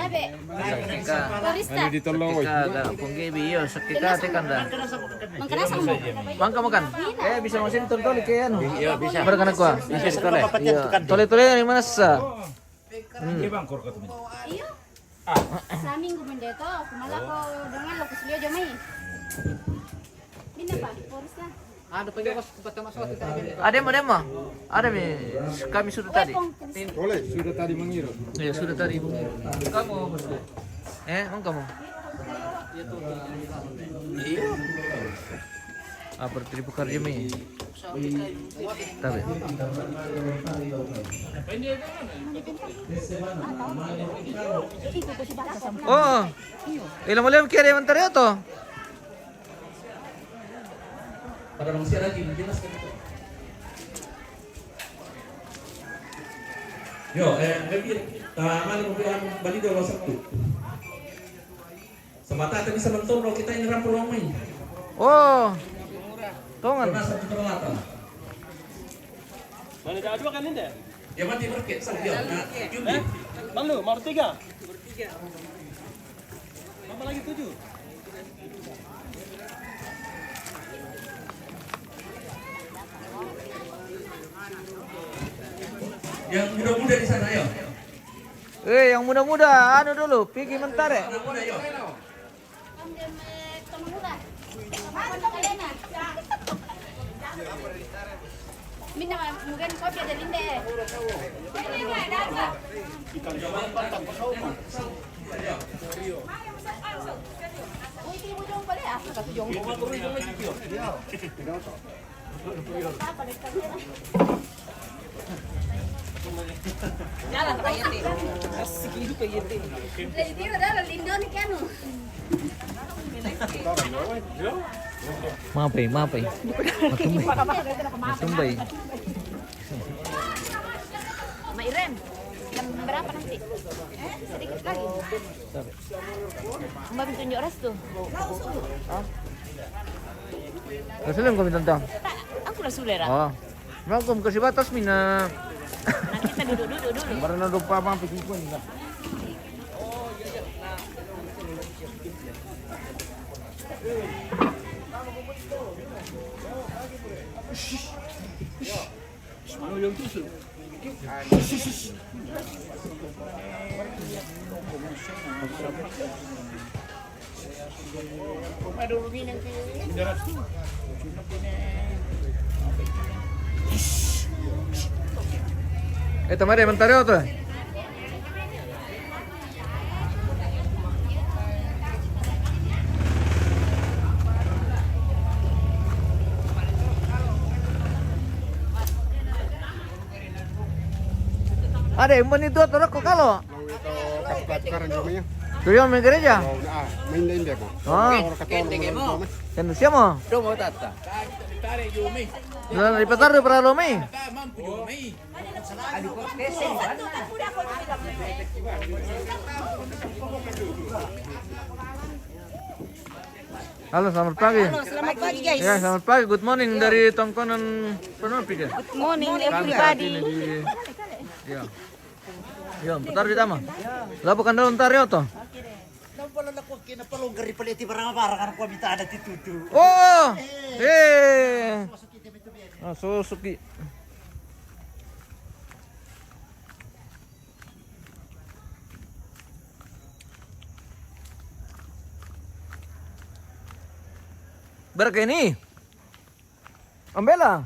Sakika. Barista. Di Tolobo. Sakika punggebi yo sakika teh kan dah. Mangkana sama. Bangka makan. Bisa mesin tol ke anu. Iya bisa. Berkanak gua. Bisa sekali. Iya. Tole-tole yang mana sa? Iya bang kor katanya. Iyo. Sa minggu mendeto, kumala ko dengan lo kusulio jamai. Minna pa, poros na. Ada mah? Ada mi. Kami sudah tadi. Sudah tadi mengirim. Iya sudah tadi. Kamu bosku. Emang kamu? Apa tribu kerja mi? Tapi. Oh. Ilang kira yang mentari to? Pada manusia lagi menjelaskan itu. Yo, malam mobilan Bali dua Sabtu. Semata bisa mentor kalau kita ini rampur ramai. Oh. Tongan. Karena Sabtu terlata. Mana ada dua kan ini? Ya mati berket Sabtu ya. Nah, Juli. Malu, mau tiga. Apa lagi 7? Yang muda-muda di sana ya. Yang muda-muda anu dulu, pergi mentar ya. Muda yo. Minna mungkin kopi ada linde. Jalan kayak ini. Segitu kayak ini. Lagi dia udah lindo nih kan. Maafin. Matumbay. Mbak Irem, jam berapa nanti? Sedikit lagi. Mbak bisa tunjuk ras tuh. Rasulun kami tentang. Aku udah sudah. Oh. Mau kamu kasih batas mina. Nanti kita duduk dulu. Karena lupa mampir pun enggak. Tamare mentare tuh. Ada yang menito rokok kalau. Mau itu kapkat-kapkaran kami ya. Tuyo may gereja. Main din dia mo. Ah, Katulong mo. kan siamo. Domo tata. Dalam ripetar para lomi. Halo, selamat pagi. Selamat pagi guys. Ya, selamat pagi. Good morning dari tongkonan Penopi ya. Good morning Kami saat everybody. ini di ya. Ya, putar di tama. Lah bukan daun tario to. Oh, Suzuki. Berke ini. Ambela.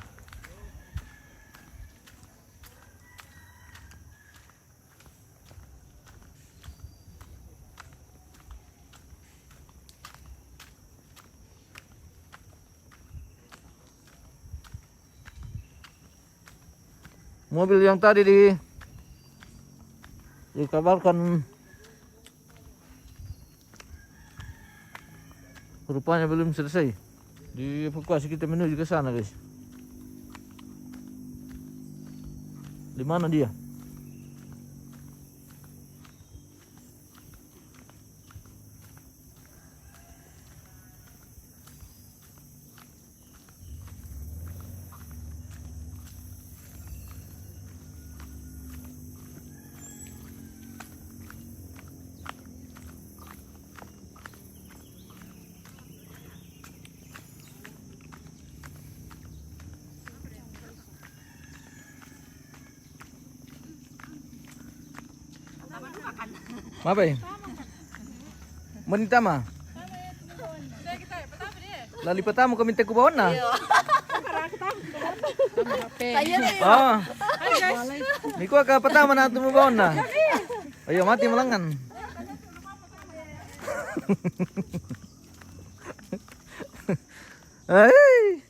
Mobil yang tadi dikabarkan rupanya belum selesai. Dievakuasi, kita menuju ke sana, guys. Di mana dia? Apa ya? Menita mah. Lali pertama kami minta ku bawa na. Oh. Niku ka pertama na tu mo bawa na. Ayo mati melangan. Hai.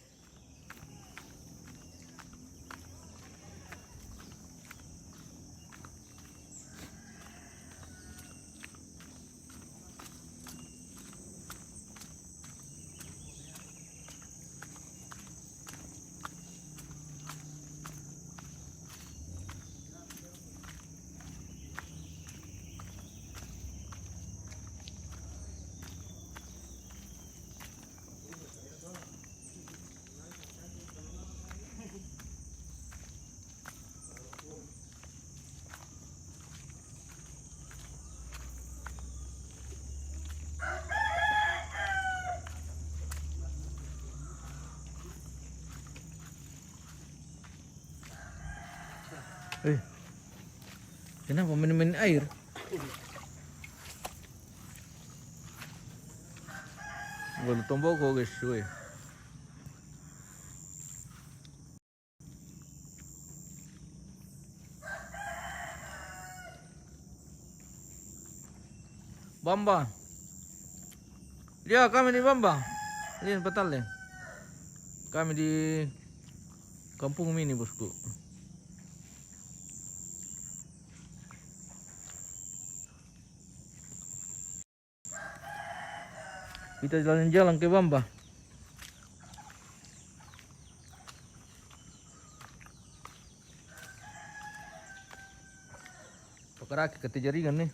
Kenapa main-main air? Boleh tombol kok guys, weh. Bamba. Ya, kami di Bamba. Lihat betul deh. Kami di kampung mini, bosku. Kita jalan-jalan ke Bamba. Pakai kaki jaringan nih.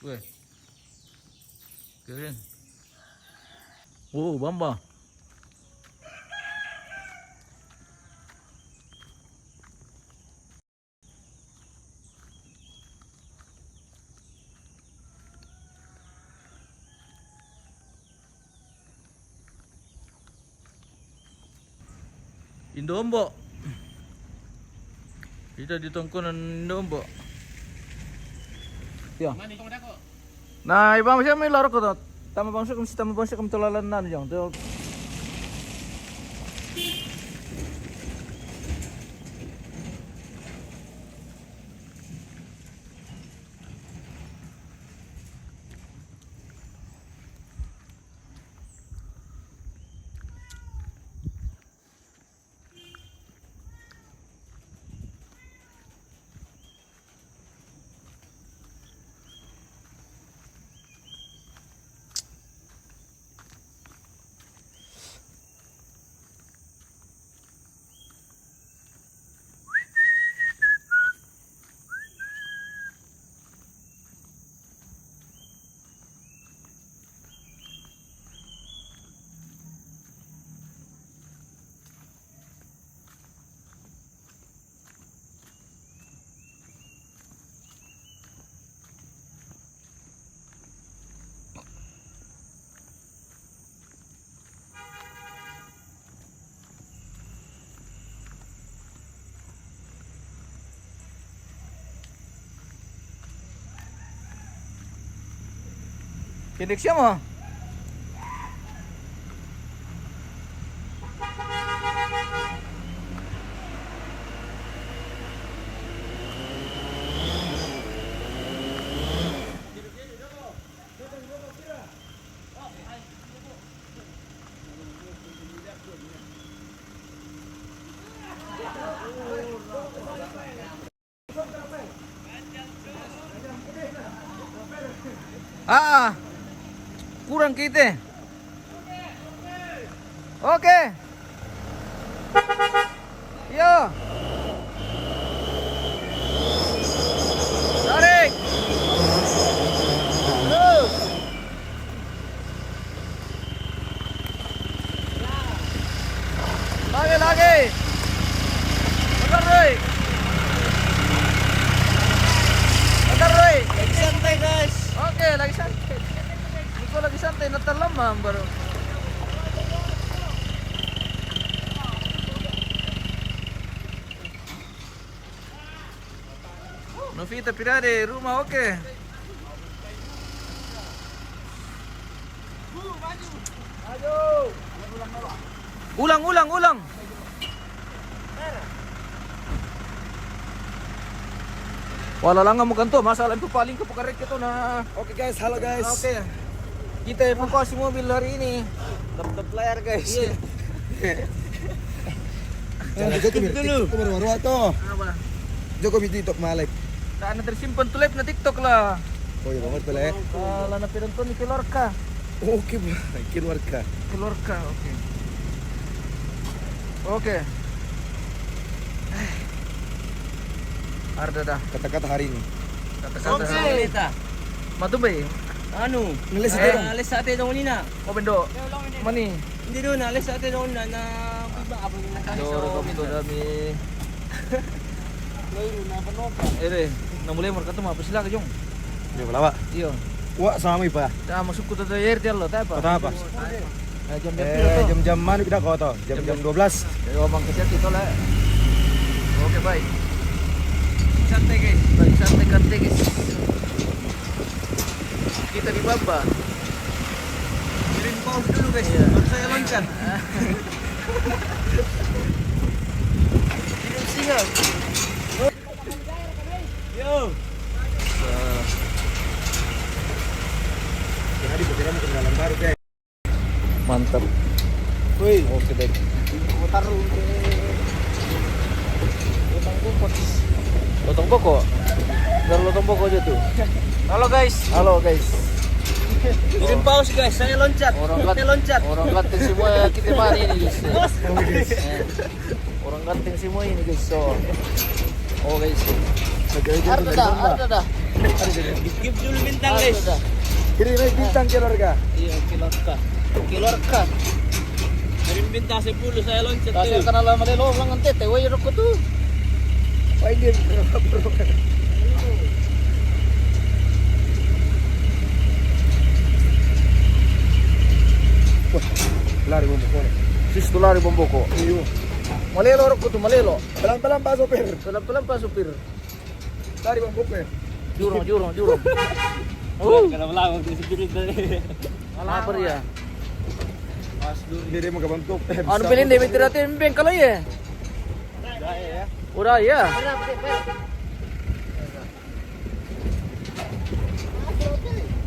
Weh, keren. Oh, Bamba. Indombo. Kita di tongkonan Indombo. Ya. Nah, ibang siya may laro ko to. Tama bangsa kung si tama bangsa kung tulalan na niyo. Kinik siya mo. Kurang kita. Oke. Yo. Tarik. Terus. Lagi. Bentar, Roy. Lagi santai, guys. Oke, lagi santai. Niko lagi santai, natalamam baru. Novita Pirade, rumah oke. Ulang. Wala lang mo kanto, masalah itu paling kepukarik itu na. Oke guys, halo guys. Oke. Kita evakuasi mobil hari ini. Tetap layar guys. Iya. Jangan Joko dulu. Itu baru tuh. Apa? Joko TikTok Malek. Tak ada tersimpan tuh live na TikTok lah. Oh iya banget pala eh. Kalau na pinonton ni Kilorka. Oke, Kilorka. Oke. Oke. Arda dah. Kata-kata hari ini. Kata-kata. Matubay. Anu, Nalis alis sa atin nung nina. Oh bendo. Mani. Hindi doon, alis sa atin nung na iba ako yung Doro kami dami. Ere, na mulai mereka tuh apa sila kajong? Yo lawa. Iyo. Wah, sama ipa. Dah masuk ke tuh air dia lo, tak apa? Kata apa? Jam-jam mana kita kau toh? Jam-jam 12. Ya omong ke situ lah. Oke, baik. Santai guys, santai guys. Kita di Bamba. Kirim pause dulu guys, baru saya loncat. Kirim singa. Yo. Jadi berkira mau kenalan baru guys. Mantap. Wih, Oke, baik. Taruh Lotong pokok. Dari lotong pokok aja tuh. Halo guys. Kirim pause guys, saya loncat. Orang ganting semua kita mari ini guys. Orang ganting semua ini guys. So, oh guys. Arda dah. Give dulu bintang guys. Kirim bintang Kilorka. Iya, Kilorka. Kirim bintang 10, saya loncat. Kasi kana lama deh lo lang ante tewe ko tuh. Wah ini bro. Wah, lari bomboko nih. Sis tulari bomboko. Iyo. Malelo ko tuh malelo. Pelan-pelan Pak Sopir. Pelan-pelan Pak supir. Lari bomboko ya. Jurong. Kalau melawak di sini Apa dia? Diri magabantuk. Ano bilhin din natin bengkalo ya? Udah ya.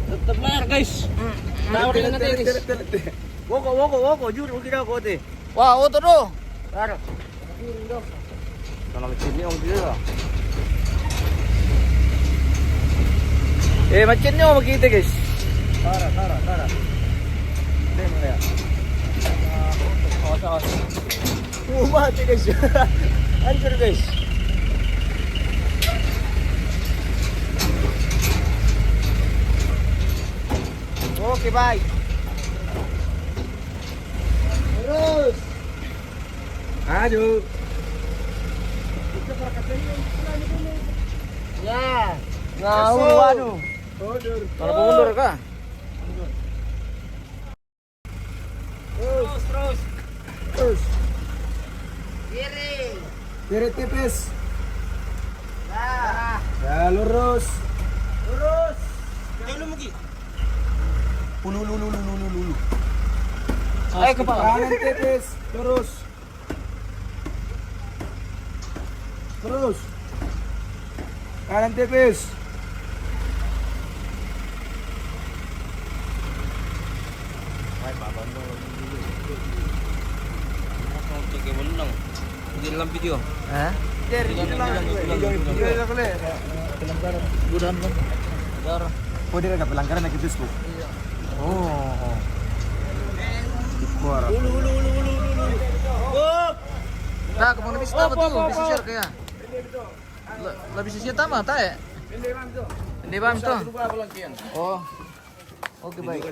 Tetap layar guys. Tawarin natin guys. Woko, jujur kita ko te. Wah, oto do. Claro. Kalau macam ni orang dia. Macam ni orang kita guys. Tara. Tengok ya. Awas. Mati guys. Hancur guys. Oke, bye. Terus. Aduh. Ya. Waduh. Kalau mundur kah? Terus. Kiri tipis. Ya, lurus. Jangan lagi. Ulu. Ayo kepala. Kanan tipis, terus. Kanan tipis. Di dalam video. Hah? Oh, dia ada pelanggaran lagi Facebook. Oh. Ulu. Nah, kemana bisa tahu betul? Bisa share kaya. Lebih sisi tama, tak ya? Hindi ba ito? Oh. Oke, baik.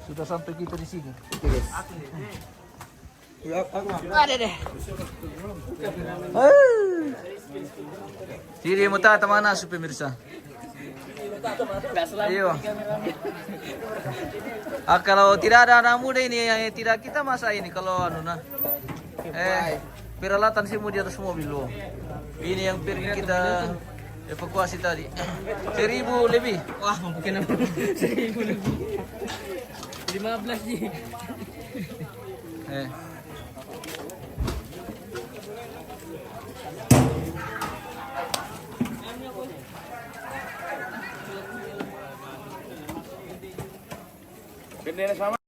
Sudah sampai kita di sini. Oke, guys. Ada deh. Jadi mau tahu mana su pemirsa? Iya. Kalau tidak ada anak muda ini yang tidak kita masa ini kalau anu nah. Peralatan semua di atas mobil loh. Ini yang pergi kita evakuasi tadi. 1.000 lebih. Wah, mungkin 1.000 lebih. 15 sih. Bendera sama.